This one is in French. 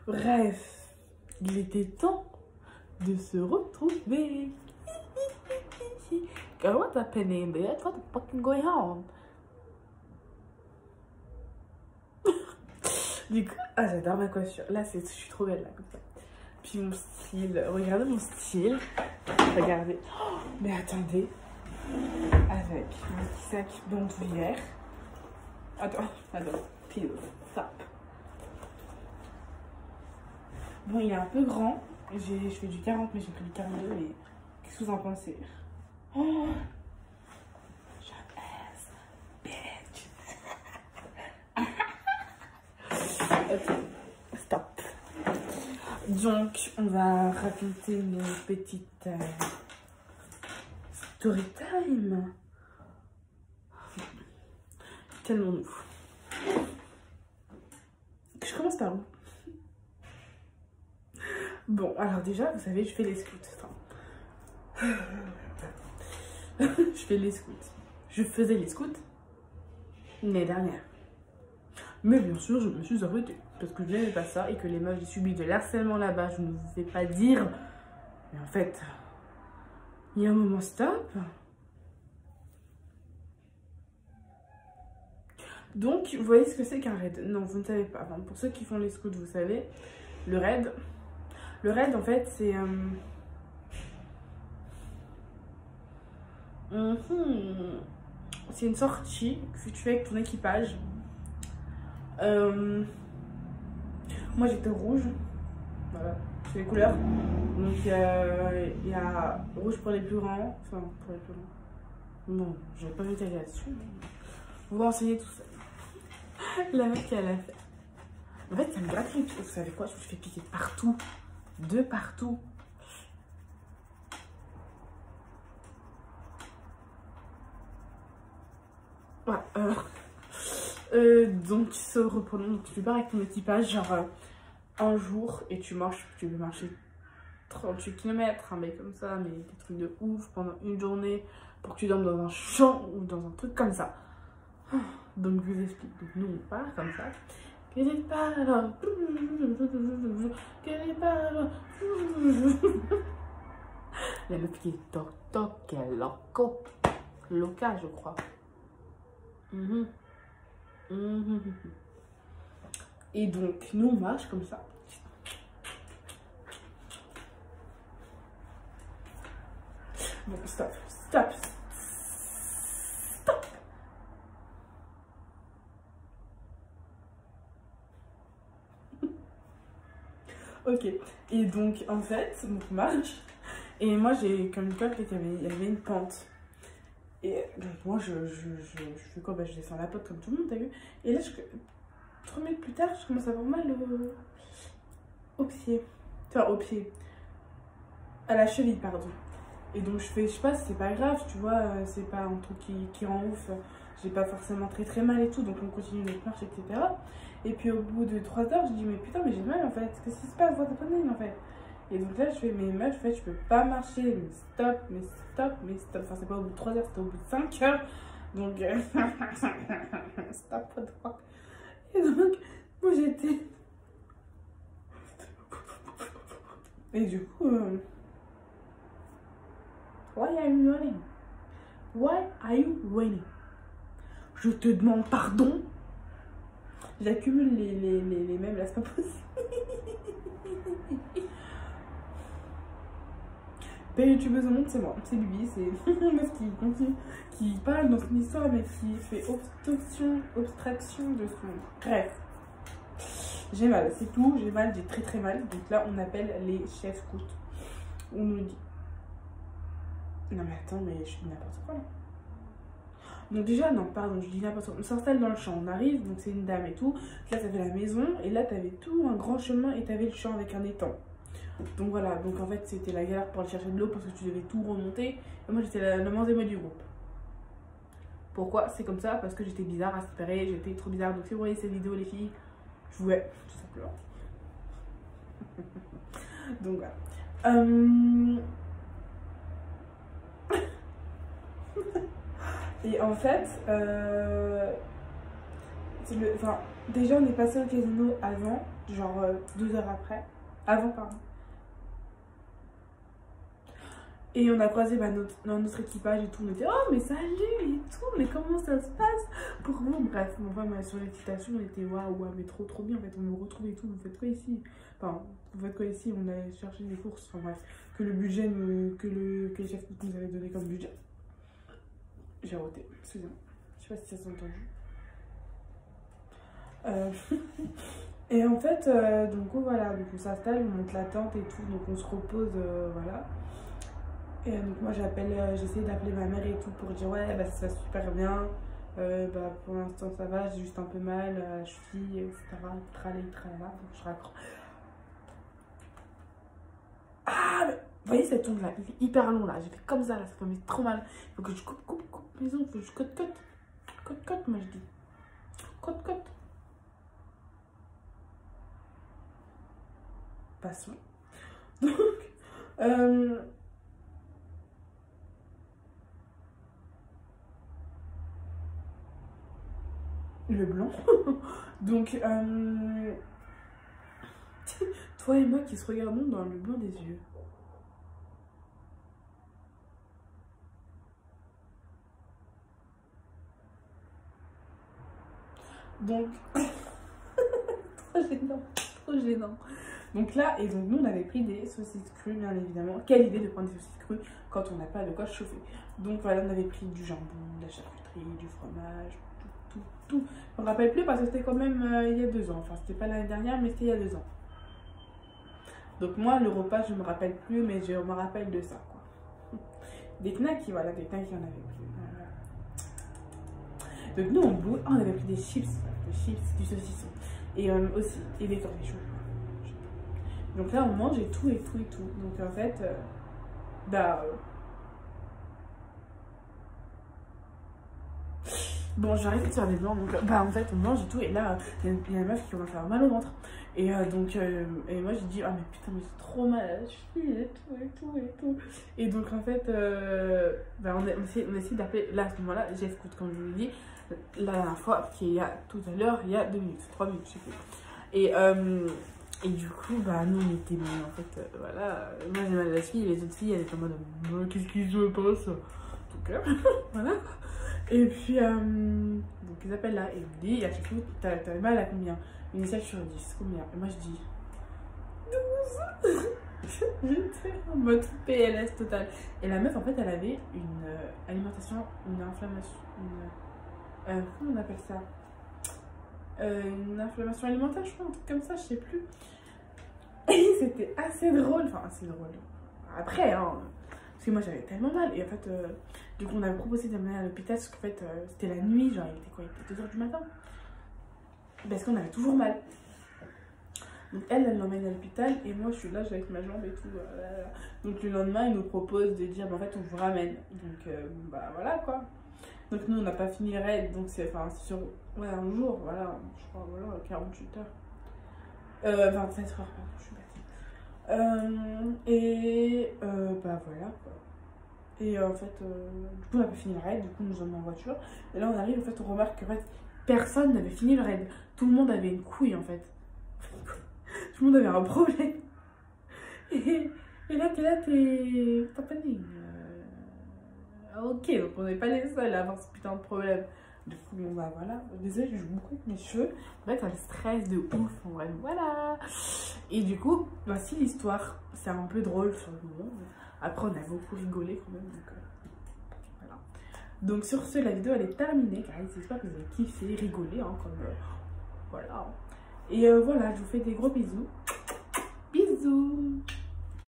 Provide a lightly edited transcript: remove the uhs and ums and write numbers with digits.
Bref, il était temps de se retrouver. Girl, what's happening, bitch? What the fucking going on? Du coup, ah, j'adore ma coiffure. Là, je suis trop belle, là, comme ça. Puis mon style, regardez mon style. Regardez. Oh, mais attendez. Avec mon petit sac bandoulière. Attends, pile, stop. Bon, il est un peu grand. Je fais du 40, mais j'ai pris du 42. Mais qu'est-ce que vous en pensez? Oh, bitch. Ok, stop. Donc, on va raconter nos petites story time. Tellement nous. Je commence par où? Bon, alors déjà, vous savez, je fais les scouts. Enfin, je fais les scouts. Je faisais les scouts l'année dernière. Mais bien sûr, je me suis arrêtée. Parce que je n'aimais pas ça et que les meufs, j'ai subi de l'harcèlement là-bas. Je ne vous vais pas dire. Mais en fait, il y a un moment stop. Donc, vous voyez ce que c'est qu'un raid? Non, vous ne savez pas. Enfin, pour ceux qui font les scouts, vous savez. Le raid. Le raid, en fait, c'est... c'est une sortie que tu fais avec ton équipage. Moi, j'étais rouge. Voilà, c'est les couleurs. Donc, il y a rouge pour les plus grands. Enfin, pour les plus grands. Bon, je vais pas m'étaler là-dessus. Vous va enseigner tout ça. La meuf qui a la fait. En fait, ça me gratte les pieds. Vous savez quoi? Je me fais piquer partout. De partout. Ouais, donc, reprenons. Donc, tu pars avec ton équipage, genre un jour, et tu marches. Tu veux marcher 38 km, un mec comme ça, mais des trucs de ouf pendant une journée pour que tu dormes dans un champ ou dans un truc comme ça. Donc, je vous explique. Donc, nous, on part comme ça. Quel est pas là? Quel est pas là? La meuf qui est toc toc, elle est loco. Loca, je crois. Et donc, nous, on marche comme ça. Bon, stop. Ok, et donc en fait, on marche, et moi j'ai comme une coque, il y avait une pente. Et donc moi je fais quoi? Bah, je descends la pente comme tout le monde, t'as vu? Et là, 3 minutes plus tard, je commence à avoir mal au pied. Enfin, au pied. À la cheville, pardon. Et donc je sais pas, c'est pas grave, tu vois, c'est pas un truc qui rend ouf. J'ai pas forcément très mal et tout, donc on continue notre marche, etc. Et puis au bout de 3 heures, je dis, mais putain, mais j'ai mal en fait, qu'est-ce qui se passe? What happening en fait? Et donc là, je fais, mais meuf, en fait, je peux pas marcher, mais stop. Enfin, c'est pas au bout de 3 heures, c'était au bout de 5 heures. Donc, stop, what the fuck. Et donc, moi j'étais. Et du coup, why are you running? Why are you running? Je te demande pardon. J'accumule les mêmes là, c'est pas possible. Péritubeuse au monde, c'est moi, c'est Bibi, c'est une meuf qui continue, qui parle dans son histoire, mais qui fait abstraction de son. Bref, j'ai mal, c'est tout, j'ai mal, j'ai très mal. Donc là, on appelle les chefs scouts. On nous dit. Non, mais attends, mais je dis n'importe quoi là. Donc déjà, non, pardon, je dis n'importe quoi. On s'installe dans le champ, on arrive, donc c'est une dame et tout. Là, t'avais la maison, et là, t'avais tout un grand chemin, et t'avais le champ avec un étang. Donc voilà, donc en fait, c'était la galère pour aller chercher de l'eau, parce que tu devais tout remonter. Et moi, j'étais la moins aimée du groupe. Pourquoi? C'est comme ça, parce que j'étais bizarre à se séparer, j'étais trop bizarre. Donc si vous voyez ces vidéos, les filles, je jouais, tout simplement. Donc voilà. Et en fait, Enfin, déjà, on est passé au casino avant, genre 2 heures après. Avant, pardon. Et on a croisé notre équipage et tout. On était, oh, mais salut et tout, mais comment ça se passe pour vous? Bref, enfin, sur l'excitation, on était, waouh, mais trop bien. En fait, on nous retrouve et tout. Vous faites quoi ici? Enfin, vous faites quoi ici? On allait chercher des courses. Enfin, bref, que le budget, que le chef nous avait donné comme budget. J'ai roté, excusez-moi. Je sais pas si ça s'est entendu. Et en fait, donc voilà, donc on s'installe, on monte la tente et tout, donc on se repose, voilà. Et donc moi j'essaie d'appeler ma mère et tout pour dire ouais bah ça se passe super bien, bah pour l'instant ça va, j'ai juste un peu mal à la cheville, etc. Tralala, donc je raccroche. Ah mais vous voyez cette ongle là, il est hyper long là, j'ai fait comme ça là, ça fait trop mal. Il faut que je coupe mes ongles, il faut que je cote, moi je dis. Cote. Passons. Donc, le blanc. Donc, toi et moi qui se regardons dans le blanc des yeux. Donc, trop gênant. Donc là, et donc nous on avait pris des saucisses crues, bien évidemment. Quelle idée de prendre des saucisses crues quand on n'a pas de quoi chauffer. Donc voilà, on avait pris du jambon, de la charcuterie, du fromage, tout. Je me rappelle plus parce que c'était quand même il y a 2 ans. Enfin, c'était pas l'année dernière, mais c'était il y a 2 ans. Donc moi, le repas, je me rappelle plus, mais je me rappelle de ça, quoi. Des knackis, voilà, des knackis, on avait pris. Voilà. Donc nous, on avait pris des chips, du saucisson. Et aussi, et des cornichons. Donc là, on mange et tout. Donc en fait, bon, j'ai arrêté de faire des blancs. Donc en fait, on mange et tout. Et là, il y a une meuf qui commence à avoir mal au ventre. Et donc, et moi, j'ai dit, ah mais putain, mais c'est trop mal à la cheville et tout. Et donc en fait, on essaie d'appeler, là à ce moment-là, j'écoute, comme je vous l'ai dit, la dernière fois, qui est il y a tout à l'heure, il y a 2 minutes, 3 minutes, je sais plus. Et du coup, nous on était bien en fait, voilà. Moi j'ai mal à la cheville, et les autres filles elles étaient en mode, qu'est-ce qui se passe? Donc voilà. Et puis, donc ils appellent là, et ils me disent, à chaque fois, t'as mal à combien? Une 7 sur 10, combien? Et moi je dis 12. J'étais en mode PLS total. Et la meuf en fait elle avait une alimentation, une inflammation, comment on appelle ça? Une inflammation alimentaire, je crois, un truc comme ça, je sais plus. Et c'était assez drôle, Après, hein, parce que moi j'avais tellement mal. Et en fait, du coup, on avait proposé d'amener à l'hôpital parce qu'en fait, c'était la nuit, genre il était quoi? Il était 2 h du matin. Parce qu'on avait toujours mal. Donc elle l'emmène à l'hôpital et moi je suis là, avec ma jambe et tout. Donc le lendemain, il nous propose de dire, en fait, on vous ramène. Donc, voilà quoi. Donc nous on n'a pas fini le raid, donc c'est sur un jour, voilà, je crois, voilà, 48 heures. 27 heures, pardon, je suis bâtie. Voilà quoi. Et en fait, du coup on n'a pas fini le raid, du coup nous sommes en voiture. Et là on arrive, en fait on remarque que en fait, personne n'avait fini le raid. Tout le monde avait une couille en fait. Tout le monde avait un problème. Et là t'es panique. Ok, donc on n'est pas les seuls à avoir ce putain de problème. Du coup, voilà. Désolée, je joue beaucoup avec mes cheveux. En fait, ça me stresse de ouf. En vrai, voilà. Et du coup, voici l'histoire. C'est un peu drôle sur le moment. Après, on a beaucoup rigolé quand même. Donc, voilà. Donc, sur ce, la vidéo, elle est terminée. Car j'espère que vous avez kiffé, rigolé. Hein, voilà. Et voilà, je vous fais des gros bisous. Bisous.